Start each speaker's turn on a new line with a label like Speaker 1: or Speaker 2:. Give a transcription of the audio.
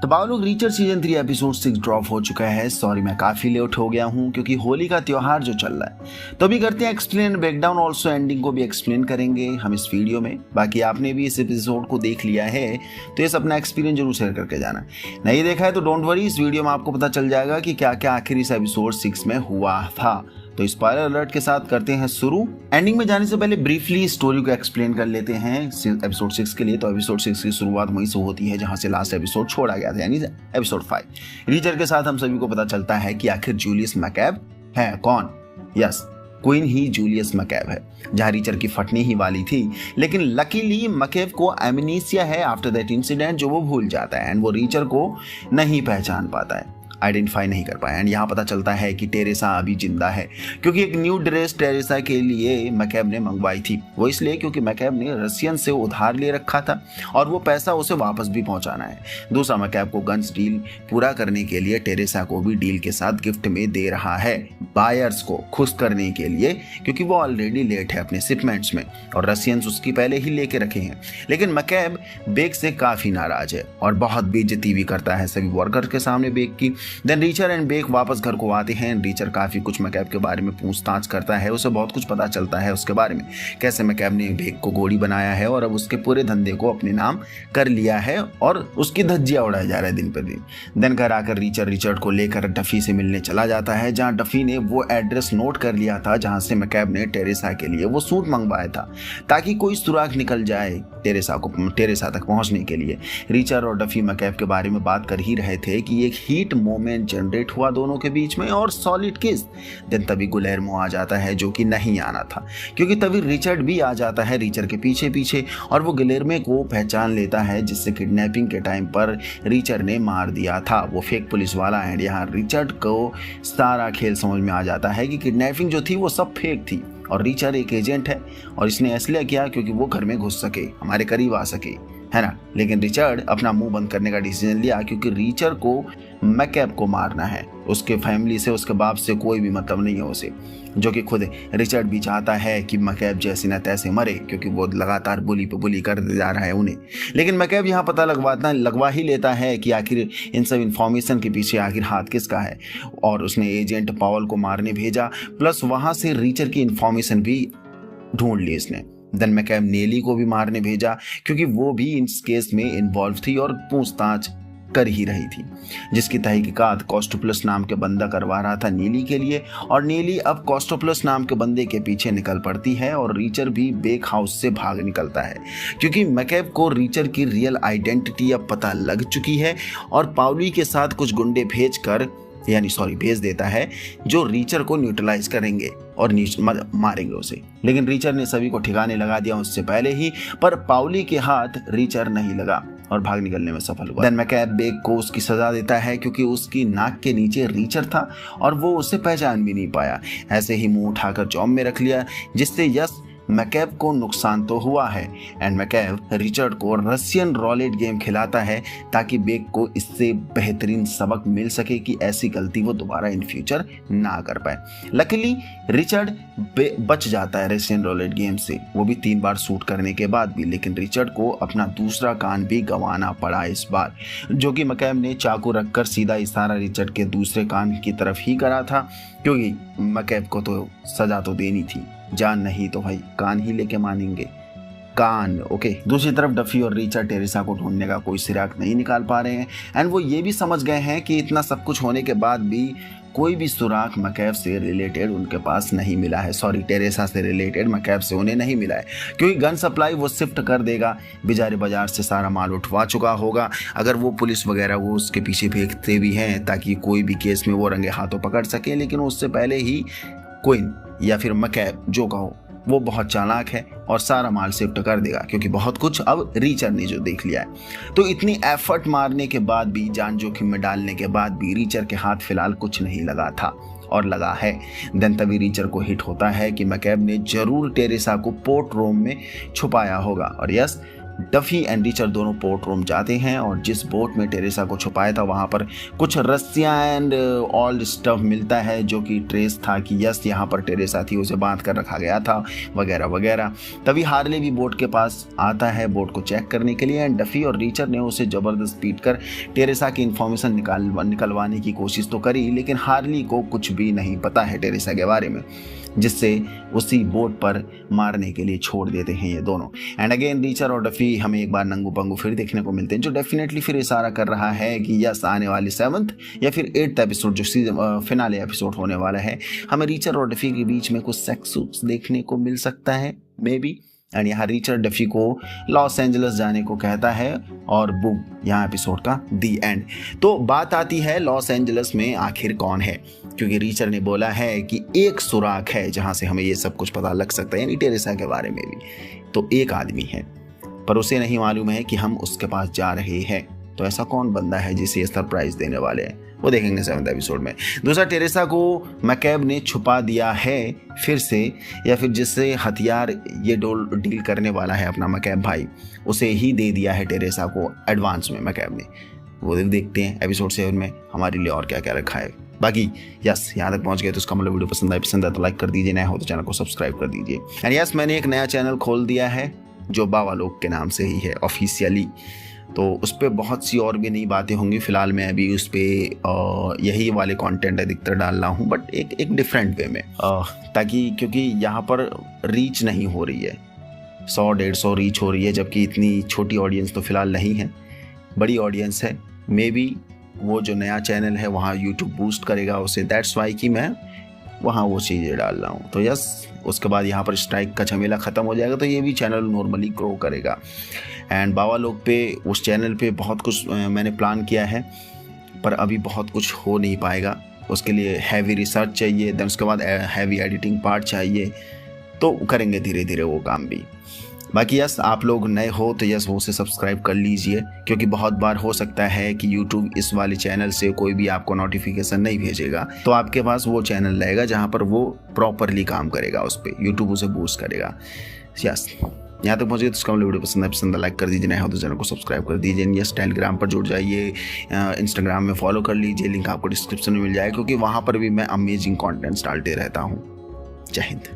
Speaker 1: तो बाबा लोग richer season 3 episode 6 drop हो चुका है। सॉरी मैं काफी लेट हो गया हूँ क्योंकि होली का त्योहार जो चल रहा है। तो अभी करते हैं एक्सप्लेन ब्रेकडाउन, ऑल्सो एंडिंग को भी एक्सप्लेन करेंगे हम इस वीडियो में। बाकी आपने भी इस एपिसोड को देख लिया है तो इस अपना एक्सपीरियंस जरूर शेयर करके जाना। नहीं देखा है तो डोंट वरी, इस वीडियो में आपको पता चल जाएगा कि क्या क्या आखिर इस एपिसोड 6 में हुआ था। तो स्पॉइलर अलर्ट के साथ करते हैं शुरू। एंडिंग में जाने से पहले ब्रीफली स्टोरी को एक्सप्लेन कर लेते हैं एपिसोड 6 के लिए। तो एपिसोड 6 की शुरुआत वहीं से होती है जहां से लास्ट एपिसोड छोड़ा गया था, यानी एपिसोड 5। रीचर के साथ हम सभी को पता चलता है कि आखिर जूलियस मैकैब है कौन। यस, क्वीन ही जूलियस मैकैब है, जहां रीचर की फटने ही वाली थी। लेकिन लकीली मैकैब को एमनीसिया है आफ्टर दैट इंसिडेंट, जो वो भूल जाता है एंड वो रीचर को नहीं पहचान पाता है, आइडेंटिफाई नहीं कर पाया। एंड यहाँ पता चलता है कि टेरेसा अभी जिंदा है क्योंकि एक न्यू ड्रेस टेरेसा के लिए मैकैब ने मंगवाई थी। वो इसलिए क्योंकि मैकैब ने रसियन से उधार ले रखा था और वो पैसा उसे वापस भी पहुंचाना है। दूसरा, मैकैब को गन्स डील पूरा करने के लिए टेरेसा को भी डील के साथ गिफ्ट में दे रहा है, बायर्स को खुश करने के लिए, क्योंकि वो ऑलरेडी लेट है अपने शिपमेंट्स में और रसियंस उसकी पहले ही लेके रखे हैं। लेकिन मैकैब बेक से काफी नाराज है और बहुत बेइज्जती भी करता है सभी वर्कर के सामने बेक की। देन रीचर एंड बेक वापस घर को आते हैं। रीचर काफी कुछ मैकैब के बारे में पूछताछ करता है, उसे बहुत कुछ पता चलता है उसके बारे में, कैसे मैकैब ने बेक को गोली बनाया है और अब उसके पूरे धंधे को अपने नाम कर लिया है और उसकी धज्जियां उड़ाया जा रहा है दिन पर दिन। देन घर आकर रीचर रिचर्ड को लेकर डफी से मिलने चला जाता है, जहां डफी ने वो एड्रेस नोट कर लिया था जहां से मैकैब ने टेरेसा के लिए वो सूट मंगवाया था, ताकि कोई सुराग निकल जाए टेरेसा तक पहुंचने के लिए। रिचर्ड और डफी मैकैब के बारे में बात कर ही रहे थे कि एक हीट मोमेंट जनरेट हुआ दोनों के बीच में और सॉलिड किस। देन तभी गुलेर्मो आ जाता है, जो कि नहीं आना था क्योंकि तभी रिचर्ड भी आ जाता है रिचर्ड के पीछे पीछे और वो गुलेर्मो को पहचान लेता है जिससे किडनैपिंग के टाइम पर रिचर्ड ने मार दिया था, वो फेक पुलिस वाला है। यहाँ रिचर्ड को सारा खेल समझ में आ जाता है कि किडनैपिंग जो थी वो सब फेक थी और रिचर्ड एक एजेंट है और इसने इसलिए किया क्योंकि वो घर में घुस सके, हमारे करीब आ सके, है ना। लेकिन रिचर्ड अपना मुंह बंद करने का डिसीजन लिया क्योंकि रिचर्ड को मैकैब को मारना है, उसके फैमिली से, उसके बाप से कोई भी मतलब नहीं है उसे, जो कि खुद रिचर्ड भी चाहता है कि मैकैब जैसे न तैसे मरे क्योंकि वो लगातार बुली पे बुली कर जा रहा है उन्हें। लेकिन मैकैब यहाँ पता लगवा ही लेता है कि आखिर इन सब इन्फॉर्मेशन के पीछे आखिर हाथ किसका है और उसने एजेंट पॉल को मारने भेजा, प्लस वहाँ से रिचर्ड की इन्फॉर्मेशन भी ढूंढ ली इसने। देन मैकैब नेली को भी मारने भेजा क्योंकि वो भी इस केस में इन्वॉल्व थी और पूछताछ कर ही रही थी, जिसकी तहकीकात कॉस्टोप्लस नाम के बंदा करवा रहा था नेली के लिए। और नेली अब कॉस्टोप्लस नाम के बंदे के पीछे निकल पड़ती है और रीचर भी बेक हाउस से भाग निकलता है क्योंकि मैकैब को रीचर की रियल आइडेंटिटी अब पता लग चुकी है और पाउली के साथ कुछ गुंडे भेज देता है जो रीचर को न्यूट्रलाइज करेंगे और मारेंगे उसे। लेकिन रीचर ने सभी को ठिकाने लगा दिया उससे पहले ही, पर पाउली के हाथ रीचर नहीं लगा और भाग निकलने में सफल हुआ। देन मैकैब बेक को उसकी सजा देता है क्योंकि उसकी नाक के नीचे रीचर था और वो उसे पहचान भी नहीं पाया। ऐसे ही मुंह उठाकर जॉब में रख लिया, जिससे मैकैब को नुकसान तो हुआ है एंड मैकैब रिचर्ड को रशियन रॉलेट गेम खिलाता है ताकि बेक को इससे बेहतरीन सबक मिल सके कि ऐसी गलती वो दोबारा इन फ्यूचर ना कर पाए। लकीली रिचर्ड बच जाता है रशियन रॉलेट गेम से, वो भी 3 बार शूट करने के बाद भी। लेकिन रिचर्ड को अपना दूसरा कान भी गंवाना पड़ा इस बार, जो कि मैकैब ने चाकू रखकर सीधा इशारा रिचर्ड के दूसरे कान की तरफ ही करा था क्योंकि मैकैब को तो सजा तो देनी थी, जान नहीं तो भाई कान ही लेके मानेंगे, कान। ओके। दूसरी तरफ डफी और रीचर टेरेसा को ढूंढने का कोई सिराग नहीं निकाल पा रहे हैं एंड वो ये भी समझ गए हैं कि इतना सब कुछ होने के बाद भी कोई भी सुराग मैकैब से रिलेटेड उनके पास नहीं मिला है। सॉरी, टेरेसा से रिलेटेड मैकैब से उन्हें नहीं मिला है क्योंकि गन सप्लाई वो शिफ्ट कर देगा, बेचारे बाजार से सारा माल उठवा चुका होगा। अगर वो पुलिस वगैरह वो उसके पीछे भेजते भी हैं ताकि कोई भी केस में वो रंगे हाथों पकड़ सके, लेकिन उससे पहले ही क्वीन या फिर मैकैब जो कहो वो बहुत चालाक है और सारा माल शिफ्ट कर देगा क्योंकि बहुत कुछ अब रीचर ने जो देख लिया है। तो इतनी एफर्ट मारने के बाद भी, जान जोखिम में डालने के बाद भी रीचर के हाथ फिलहाल कुछ नहीं लगा था और लगा है। देन तभी रीचर को हिट होता है कि मैकैब ने जरूर टेरेसा को पोर्ट रोम में छुपाया होगा और यस, डफी एंड रिचर्ड दोनों पोर्ट रूम जाते हैं और जिस बोट में टेरेसा को छुपाया था वहाँ पर कुछ रस्सियाँ एंड ऑल स्टफ मिलता है जो कि ट्रेस था कि यस यहाँ पर टेरेसा थी, उसे बांध कर रखा गया था वगैरह वगैरह। तभी हार्ले भी बोट के पास आता है बोट को चेक करने के लिए एंड डफी और रिचर्ड ने उसे ज़बरदस्त पीट कर टेरेसा की इन्फॉर्मेशन निकलवाने की कोशिश तो करी, लेकिन हार्ली को कुछ भी नहीं पता है टेरेसा के बारे में, जिससे उसी बोट पर मारने के लिए छोड़ देते हैं ये दोनों। एंड अगेन रिचर्ड और डफी हमें एक बार नंगू पंगू फिर देखने को मिलते हैं, जो डेफिनेटली फिर इशारा कर रहा है कि यस आने वाली 7th या फिर 8th एपिसोड जो सीजन फिनाले एपिसोड होने वाला है, हमें रिचर्ड और डफी के बीच में कुछ सेक्स देखने को मिल सकता है मे बी। एंड यहाँ रिचर्ड डफी को लॉस एंजल्स जाने को कहता है और बूम, यहाँ एपिसोड का दी एंड। तो बात आती है लॉस एंजल्स में आखिर कौन है, क्योंकि रिचर्ड ने बोला है कि एक सुराग है जहाँ से हमें ये सब कुछ पता लग सकता है, यानी टेरेसा के बारे में भी। तो एक आदमी है पर उसे नहीं मालूम है कि हम उसके पास जा रहे हैं। तो ऐसा कौन बंदा है जिसे सरप्राइज देने वाले हैं, वो देखेंगे 7th एपिसोड में। दूसरा, टेरेसा को मैकैब ने छुपा दिया है फिर से, या फिर जिससे हथियार ये डील करने वाला है अपना मैकैब भाई, उसे ही दे दिया है टेरेसा को एडवांस में मैकैब ने। वो देखते हैं एपिसोड 7 में हमारे लिए और क्या क्या रखा है। बाकी यस यहाँ तक पहुंच गए तो उसका मतलब वीडियो पसंद है तो लाइक कर दीजिए, नया हो तो चैनल को सब्सक्राइब कर दीजिए। एंड यस मैंने एक नया चैनल खोल दिया है जो बाबा लोग के नाम से ही है ऑफिशियली, तो उस पर बहुत सी और भी नई बातें होंगी। फिलहाल मैं अभी उस पर यही वाले कंटेंट अधिकतर डाल रहा हूँ, बट एक डिफरेंट वे में, ताकि क्योंकि यहाँ पर रीच नहीं हो रही है, 100-150 रीच हो रही है, जबकि इतनी छोटी ऑडियंस तो फिलहाल नहीं है, बड़ी ऑडियंस है। मे बी वो जो नया चैनल है वहाँ यूट्यूब बूस्ट करेगा उसे, दैट्स वाई कि मैं वहाँ वो चीज़ें डाल रहा हूँ। तो यस उसके बाद यहाँ पर स्ट्राइक का झमेला ख़त्म हो जाएगा तो ये भी चैनल नॉर्मली ग्रो करेगा। एंड बाबा लोग पे उस चैनल पे बहुत कुछ मैंने प्लान किया है, पर अभी बहुत कुछ हो नहीं पाएगा। उसके लिए हैवी रिसर्च चाहिए, देन उसके बाद हैवी एडिटिंग पार्ट चाहिए, तो करेंगे धीरे धीरे वो काम भी। बाकी यस आप लोग नए हो तो यस वो से सब्सक्राइब कर लीजिए, क्योंकि बहुत बार हो सकता है कि यूट्यूब इस वाले चैनल से कोई भी आपको नोटिफिकेशन नहीं भेजेगा, तो आपके पास वो चैनल रहेगा जहाँ पर वो प्रॉपरली काम करेगा, उस पर यूट्यूब उसे बूस्ट करेगा। यस यहाँ तक पहुँचे तो उसका वीडियो पसंद है लाइक कर दीजिए, नए हो तो चैनल को सब्सक्राइब कर दीजिए। यस टेलीग्राम पर जुड़ जाइए, इंस्टाग्राम में फॉलो कर लीजिए, लिंक आपको डिस्क्रिप्शन में मिल जाएगा, क्योंकि वहाँ पर भी मैं अमेजिंग कॉन्टेंट्स डालते रहता हूँ। जय हिंद।